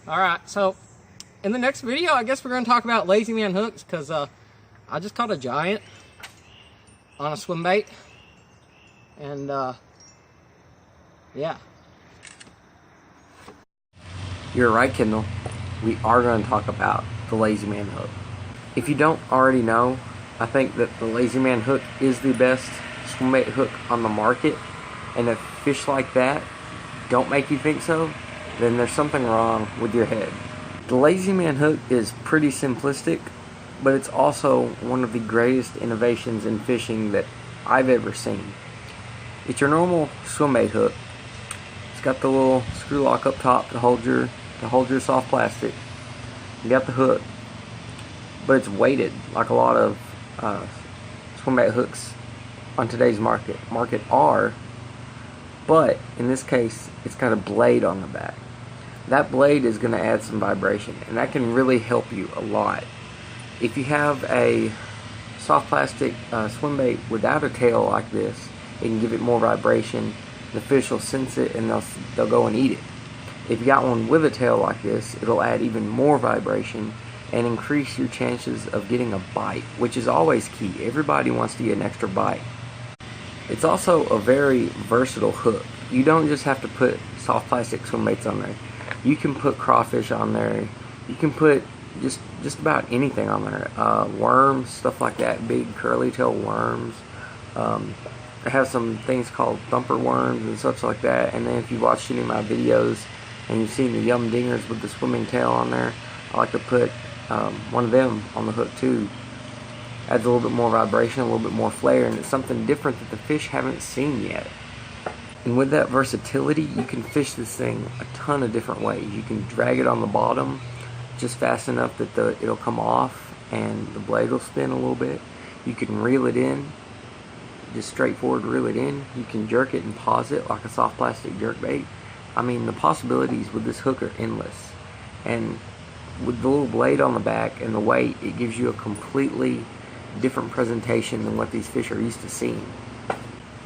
Alright, so in the next video, I guess we're going to talk about lazy man hooks, because I just caught a giant on a swim bait. And, yeah. You're right, Kendall. We are going to talk about the lazy man hook. If you don't already know, I think that the lazy man hook is the best swim bait hook on the market. And if fish like that don't make you think so, then there's something wrong with your head. The lazy man hook is pretty simplistic, but it's also one of the greatest innovations in fishing that I've ever seen. It's your normal swim bait hook. It's got the little screw lock up top to hold your soft plastic. You got the hook, but it's weighted like a lot of swim bait hooks on today's market are. But in this case, it's got a blade on the back. That blade is going to add some vibration, and that can really help you a lot. If you have a soft plastic swim bait without a tail like this, it can give it more vibration. The fish will sense it and they'll go and eat it. If you got one with a tail like this, it'll add even more vibration and increase your chances of getting a bite, which is always key. Everybody wants to get an extra bite. It's also a very versatile hook. You don't just have to put soft plastic swim baits on there. You can put crawfish on there. You can put just about anything on there. Worms, stuff like that, big curly tail worms. I have some things called thumper worms and such like that. And then if you watched any of my videos and you've seen the yum dingers with the swimming tail on there, I like to put one of them on the hook too. Adds a little bit more vibration, a little bit more flair, and it's something different that the fish haven't seen yet. And with that versatility, you can fish this thing a ton of different ways. You can drag it on the bottom just fast enough that it'll come off and the blade will spin a little bit. You can reel it in, just straightforward reel it in. You can jerk it and pause it like a soft plastic jerk bait. I mean, the possibilities with this hook are endless. And with the little blade on the back and the weight, it gives you a completely different presentation than what these fish are used to seeing.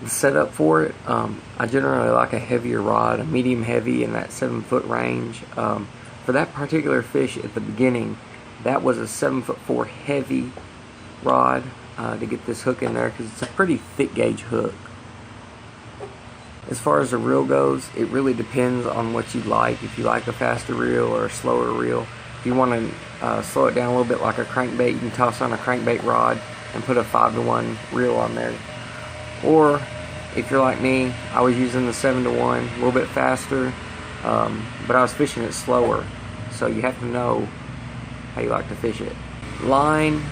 The setup for it, I generally like a heavier rod, a medium heavy in that 7-foot range. For that particular fish at the beginning, that was a 7'4" heavy rod to get this hook in there, because it's a pretty thick gauge hook. As far as the reel goes, it really depends on what you like. If you like a faster reel or a slower reel. If you want to slow it down a little bit like a crankbait, you can toss on a crankbait rod and put a 5-to-1 reel on there. Or if you're like me, I was using the 7-to-1, a little bit faster, but I was fishing it slower. So you have to know how you like to fish it. Line,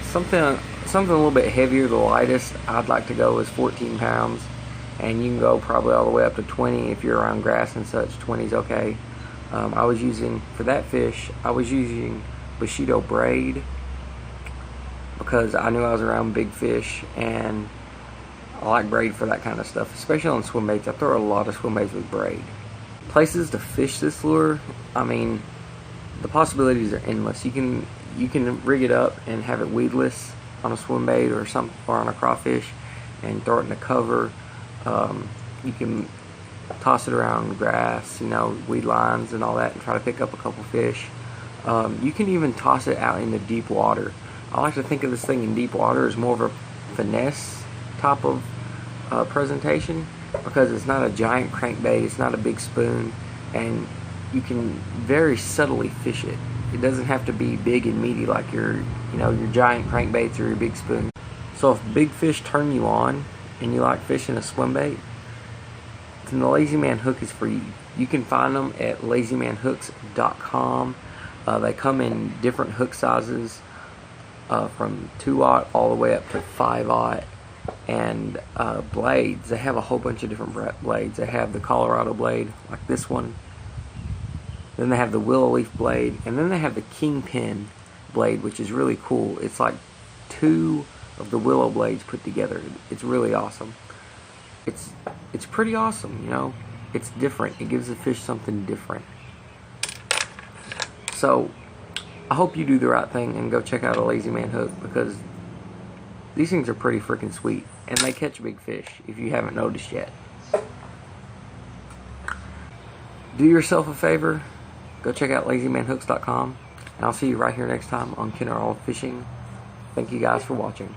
something a little bit heavier. The lightest I'd like to go is 14 pounds, and you can go probably all the way up to 20 if you're around grass and such. 20 is okay. I was using, for that fish, I was using Bushido braid because I knew I was around big fish, and I like braid for that kind of stuff, especially on swim baits. I throw a lot of swim baits with braid. Places to fish this lure, I mean, the possibilities are endless. You can rig it up and have it weedless on a swim bait or on a crawfish and throw it in the cover. You can toss it around grass, weed lines and all that, and try to pick up a couple fish. You can even toss it out into deep water. I like to think of this thing in deep water as more of a finesse type of presentation, because it's not a giant crankbait, it's not a big spoon, and you can very subtly fish it. It doesn't have to be big and meaty like your giant crankbaits or your big spoon. So if big fish turn you on and you like fishing a swim bait, then the Lazy Man hook is for you. You can find them at lazymanhooks.com. They come in different hook sizes, from 2/0 all the way up to 5/0. And blades, they have a whole bunch of different blades. They have the Colorado blade, like this one. Then they have the willow leaf blade, and then they have the kingpin blade, which is really cool. It's like 2 of the willow blades put together. It's really awesome. It's pretty awesome, It's different. It gives the fish something different. So I hope you do the right thing and go check out a Lazy Man hook, because these things are pretty freaking sweet, and they catch big fish if you haven't noticed yet. Do yourself a favor, go check out lazymanhooks.com. And I'll see you right here next time on Kendall Fishing. Thank you guys for watching.